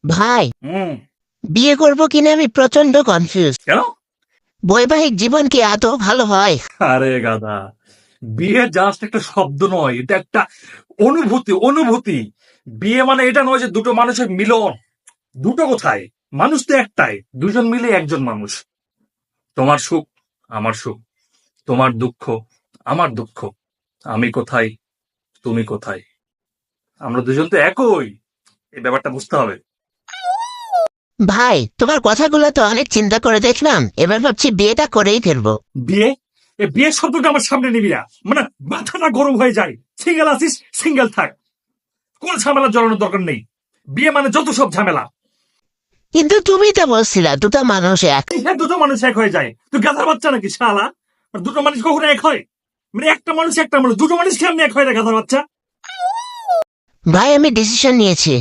ভাই, হুম। বিয়ে করব কিনা আমি প্রচন্ড কনফিউজ। কেন? বৈবাহিক জীবন কি আদৌ ভালো হয়? আরে গাধা, বিয়ে জাস্ট একটা শব্দ নয়, এটা একটা অনুভূতি। অনুভূতি। বিয়ে মানে এটা নয় যে দুটো মানুষের মিলন। দুটো কোথায়, মানুষ তো একটাই, দুজন মিলে একজন মানুষ। তোমার সুখ আমার সুখ, তোমার দুঃখ আমার দুঃখ, আমি কোথায় তুমি কোথায়, আমরা দুজন তো একই। এই ব্যাপারটা বুঝতে হবে। ভাই, তোমার কথাগুলো তো অনেক চিন্তা করে দেখলাম, এবার ভাবছি বিয়েটা করেই ফেলবো। বিয়ে, এই বিয়ের শব্দটা আমার সামনে নিবি না, মানে মাথাটা গরম হয়ে যায়। সিঙ্গেল আছিস, সিঙ্গেল থাক, কোন ঝামেলা জড়ানোর দরকার নেই। বিয়ে মানে যত সব ঝামেলা। কিন্তু তুমি তো বলছিলা দুটো মানুষ এক। হ্যাঁ, দুটো মানুষ এক হয়ে যায়, তুই গাধার বাচ্চা নাকি শালা? আর দুটো মানুষ কখনো এক হয়? মানে একটা মানুষ একটা মানুষ, দুটো মানুষ কেমনি এক হয় রে গাধার বাচ্চা? ভাই, আমি ডিসিশন নিয়েছি।